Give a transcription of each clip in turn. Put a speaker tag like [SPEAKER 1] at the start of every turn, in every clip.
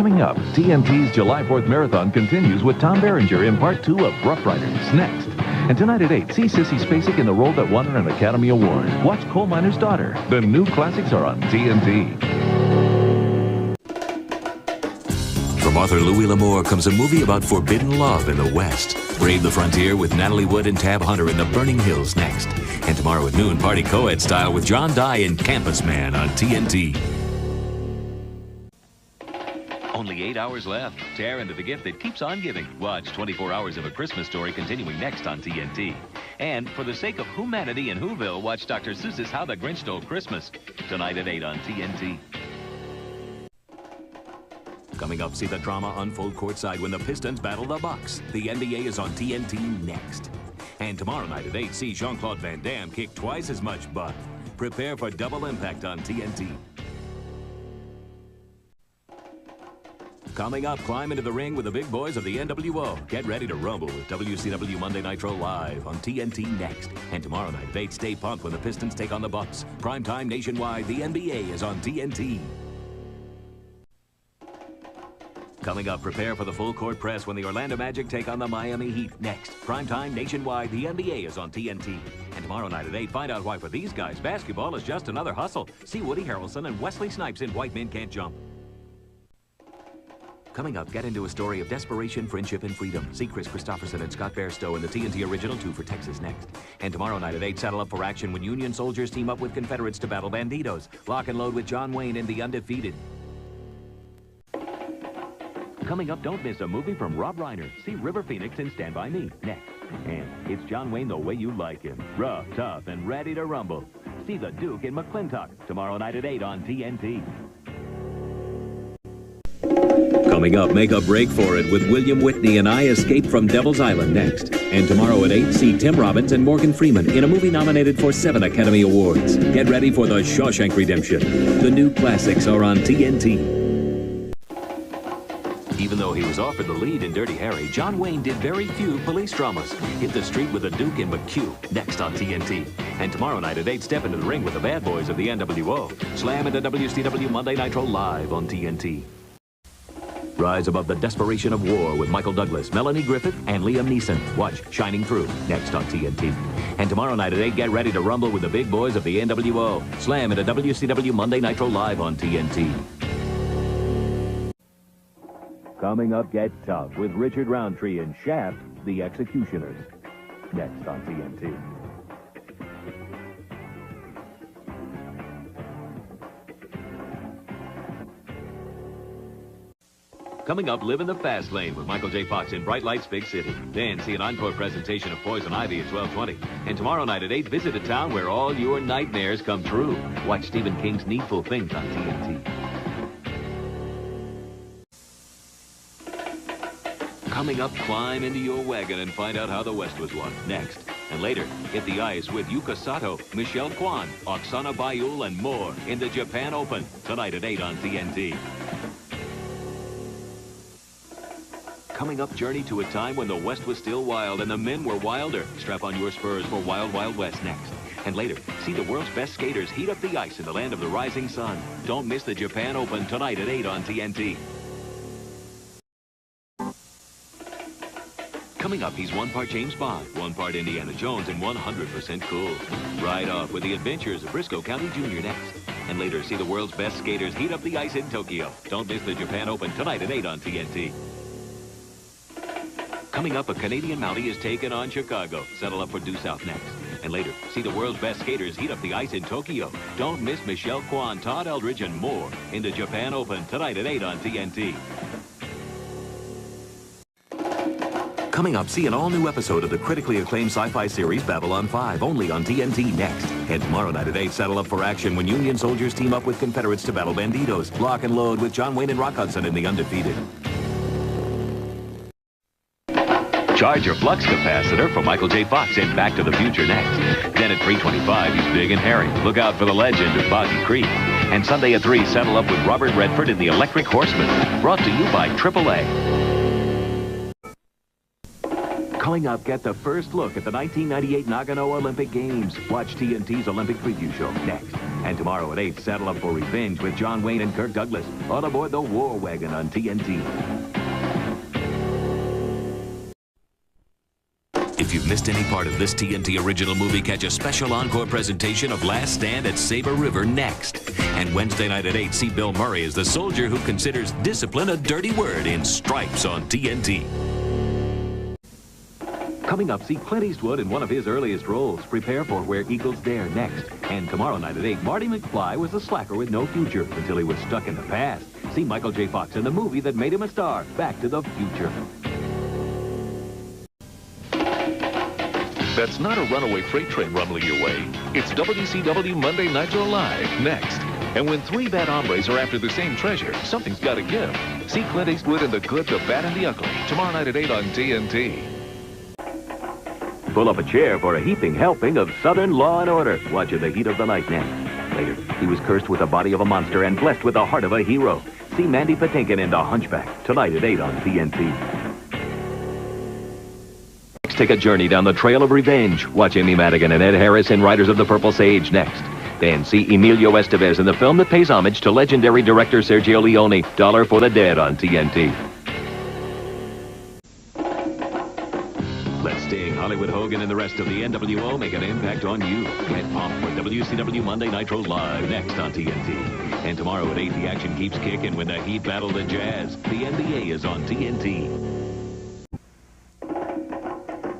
[SPEAKER 1] Coming up, TNT's July 4th Marathon continues with Tom Berenger in Part 2 of Rough Riders next. And tonight at 8, see Sissy Spacek in the role that won her an Academy Award. Watch Coal Miner's Daughter. The new classics are on TNT.
[SPEAKER 2] From author Louis L'Amour comes a movie about forbidden love in the West. Brave the Frontier with Natalie Wood and Tab Hunter in The Burning Hills next. And tomorrow at noon, party co-ed style with John Dye in Campus Man on TNT.
[SPEAKER 3] Only 8 hours left. Tear into the gift that keeps on giving. Watch 24 Hours of a Christmas Story continuing next on TNT. And for the sake of humanity in Whoville, watch Dr. Seuss's How the Grinch Stole Christmas tonight at 8 on TNT.
[SPEAKER 2] Coming up, see the drama unfold courtside when the Pistons battle the Bucks. The NBA is on TNT next. And tomorrow night at 8, see Jean-Claude Van Damme kick twice as much butt. Prepare for double impact on TNT. Coming up, climb into the ring with the big boys of the NWO. Get ready to rumble with WCW Monday Nitro Live on TNT next. And tomorrow night at 8, stay pumped when the Pistons take on the Bucks. Primetime nationwide, the NBA is on TNT. Coming up, prepare for the full court press when the Orlando Magic take on the Miami Heat next. Primetime nationwide, the NBA is on TNT. And tomorrow night at 8, find out why for these guys, basketball is just another hustle. See Woody Harrelson and Wesley Snipes in White Men Can't Jump. Coming up, get into a story of desperation, friendship, and freedom. See Chris Christopherson and Scott Bairstow in the TNT Original 2 for Texas next. And tomorrow night at 8, saddle up for action when Union soldiers team up with Confederates to battle Banditos. Lock and load with John Wayne and the Undefeated. Coming up, don't miss a movie from Rob Reiner. See River Phoenix and Stand By Me next. And it's John Wayne the way you like him. Rough, tough, and ready to rumble. See the Duke in McClintock tomorrow night at 8 on TNT. Coming up, make a break for it with William Whitney and I Escape from Devil's Island next. And tomorrow at 8, see Tim Robbins and Morgan Freeman in a movie nominated for 7 Academy Awards. Get ready for The Shawshank Redemption. The new classics are on TNT. Even though he was offered the lead in Dirty Harry, John Wayne did very few police dramas. Hit the street with the Duke in McHugh, next on TNT. And tomorrow night at 8, step into the ring with the bad boys of the NWO. Slam into WCW Monday Nitro Live on TNT. Rise above the desperation of war with Michael Douglas, Melanie Griffith, and Liam Neeson. Watch Shining Through, next on TNT. And tomorrow night at 8, get ready to rumble with the big boys of the NWO. Slam into WCW Monday Nitro Live on TNT. Coming up, get tough with Richard Roundtree and Shaft, the Executioners. Next on TNT. Coming up, live in the fast lane with Michael J. Fox in Bright Lights, Big City. Then see an encore presentation of Poison Ivy at 12:20. And tomorrow night at 8, visit a town where all your nightmares come true. Watch Stephen King's Needful Things on TNT. Coming up, climb into your wagon and find out how the West was won next. And later, hit the ice with Yuka Sato, Michelle Kwan, Oksana Bayul, and more in the Japan Open tonight at 8 on TNT. Coming up, journey to a time when the West was still wild and the men were wilder. Strap on your spurs for Wild Wild West next. And later, see the world's best skaters heat up the ice in the land of the rising sun. Don't miss the Japan Open tonight at 8 on TNT. Coming up, he's 1 part James Bond, 1 part Indiana Jones, and 100% cool. Ride off with the adventures of Briscoe County Jr. next. And later, see the world's best skaters heat up the ice in Tokyo. Don't miss the Japan Open tonight at 8 on TNT. Coming up, a Canadian Mountie is taking on Chicago. Settle up for Due South next. And later, see the world's best skaters heat up the ice in Tokyo. Don't miss Michelle Kwan, Todd Eldridge, and more in the Japan Open tonight at 8 on TNT. Coming up, see an all-new episode of the critically acclaimed sci-fi series Babylon 5, only on TNT next. And tomorrow night at 8, saddle up for action when Union soldiers team up with Confederates to battle Banditos. Lock and load with John Wayne and Rock Hudson in the Undefeated. Charge your flux capacitor for Michael J. Fox in Back to the Future next. Then at 3:25, he's big and hairy. Look out for the legend of Boggy Creek. And Sunday at 3, saddle up with Robert Redford in The Electric Horseman. Brought to you by AAA. Coming up, get the first look at the 1998 Nagano Olympic Games. Watch TNT's Olympic Preview Show next. And tomorrow at 8, saddle up for revenge with John Wayne and Kirk Douglas all aboard the War Wagon on TNT.
[SPEAKER 3] If you've missed any part of this TNT original movie, catch a special encore presentation of Last Stand at Sabre River next. And Wednesday night at 8, see Bill Murray as the soldier who considers discipline a dirty word in Stripes on TNT.
[SPEAKER 2] Coming up, see Clint Eastwood in one of his earliest roles. Prepare for Where Eagles Dare next. And tomorrow night at 8, Marty McFly was a slacker with no future until he was stuck in the past. See Michael J. Fox in the movie that made him a star, Back to the Future.
[SPEAKER 1] That's not a runaway freight train rumbling your way. It's WCW Monday Nitro Live next. And when three bad hombres are after the same treasure, something's got to give. See Clint Eastwood in The Good, the Bad, and the Ugly tomorrow night at 8 on TNT.
[SPEAKER 2] Pull up a chair for a heaping helping of Southern Law and Order. Watch In the Heat of the Night next. Later, he was cursed with the body of a monster and blessed with the heart of a hero. See Mandy Patinkin in The Hunchback tonight at 8 on TNT. Next, take a journey down the trail of revenge. Watch Amy Madigan and Ed Harris in Riders of the Purple Sage next. Then see Emilio Estevez in the film that pays homage to legendary director Sergio Leone, Dollar for the Dead on TNT. Let's Sting, Hollywood Hogan, and the rest of the NWO make an impact on you. Get pumped with WCW Monday Nitro Live next on TNT. And tomorrow at 8, the action keeps kicking when the Heat battle the Jazz. The NBA is on TNT.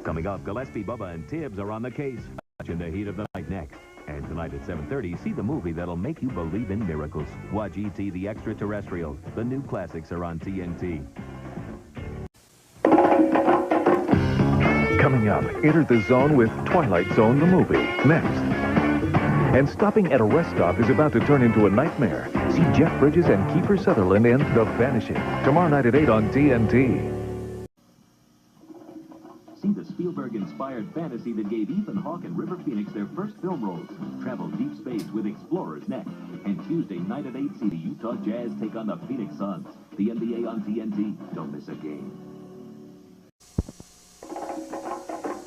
[SPEAKER 2] Coming up, Gillespie, Bubba, and Tibbs are on the case. Watch In the Heat of the Night next. And tonight at 7:30, see the movie that'll make you believe in miracles. Watch E.T. the Extraterrestrial. The new classics are on TNT.
[SPEAKER 1] Coming up, enter the zone with Twilight Zone, the movie, next. And stopping at a rest stop is about to turn into a nightmare. See Jeff Bridges and Kiefer Sutherland in The Vanishing tomorrow night at 8 on TNT.
[SPEAKER 2] See the Spielberg-inspired fantasy that gave Ethan Hawke and River Phoenix their first film roles. Travel deep space with Explorers next. And Tuesday night at 8, see the Utah Jazz take on the Phoenix Suns. The NBA on TNT. Don't miss a game.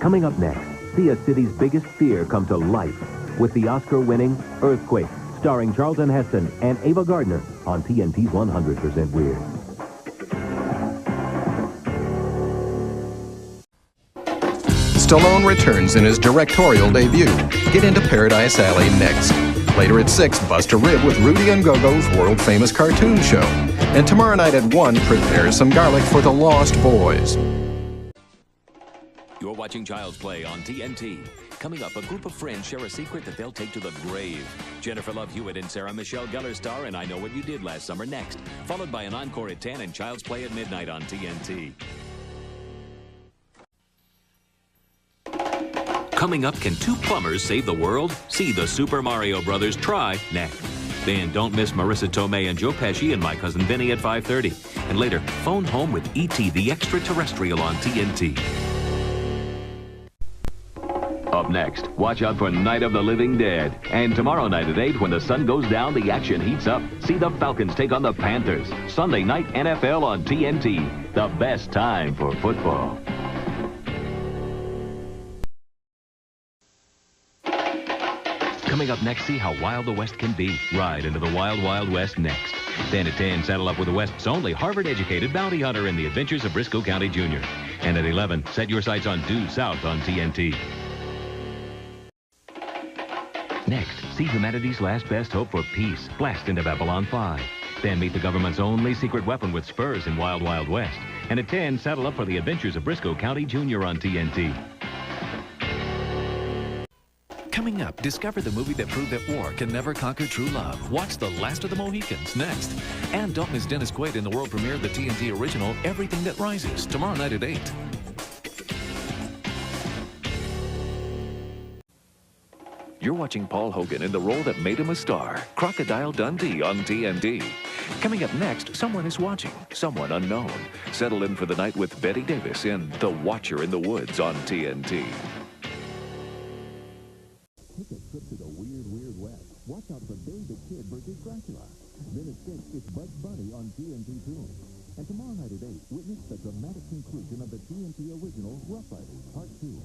[SPEAKER 2] Coming up next, see a city's biggest fear come to life with the Oscar-winning Earthquake, starring Charlton Heston and Ava Gardner on TNT's 100% Weird.
[SPEAKER 4] Stallone returns in his directorial debut. Get into Paradise Alley next. Later at 6, bust a rib with Rudy and Go-Go's world-famous cartoon show. And tomorrow night at 1, prepare some garlic for the Lost Boys.
[SPEAKER 3] You're watching Child's Play on TNT. Coming up, a group of friends share a secret that they'll take to the grave. Jennifer Love Hewitt and Sarah Michelle Gellar star in I Know What You Did Last Summer next, followed by an encore at 10 and Child's Play at midnight on TNT. Coming up, can two plumbers save the world? See the Super Mario Brothers try next. Then don't miss Marissa Tomei and Joe Pesci and My Cousin Vinny at 5:30. And later, phone home with E.T. the Extraterrestrial on TNT. Up next, watch out for Night of the Living Dead. And tomorrow night at 8, when the sun goes down, the action heats up. See the Falcons take on the Panthers. Sunday night NFL on TNT. The best time for football. Coming up next, see how wild the West can be. Ride into the Wild Wild West next. Then at 10, saddle up with the West's only Harvard-educated bounty hunter in the Adventures of Briscoe County Jr. And at 11, set your sights on Due South on TNT. Next, see humanity's last best hope for peace. Blast into Babylon 5. Then meet the government's only secret weapon with spurs in Wild Wild West. And at 10, saddle up for the Adventures of Briscoe County Jr. on TNT.
[SPEAKER 1] Coming up, discover the movie that proved that war can never conquer true love. Watch The Last of the Mohicans next. And don't miss Dennis Quaid in the world premiere of the TNT original Everything That Rises tomorrow night at 8. You're watching Paul Hogan in the role that made him a star, Crocodile Dundee on TNT. Coming up next, someone is watching, someone unknown. Settle in for the night with Betty Davis in The Watcher in the Woods on TNT.
[SPEAKER 2] Take a trip to the weird, weird West. Watch out for Billy the Kid versus Dracula. Then at 6, it's Bugs Bunny on TNT too.
[SPEAKER 1] And tomorrow night at 8, witness the dramatic conclusion of the TNT original Rough Riders Part 2.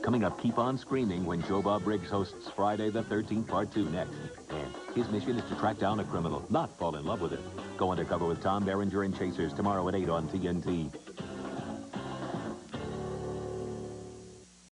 [SPEAKER 2] Coming up, keep on screaming when Joe Bob Briggs hosts Friday the 13th Part 2 next. And his mission is to track down a criminal, not fall in love with it. Go undercover with Tom Berenger and Chasers tomorrow at 8 on TNT.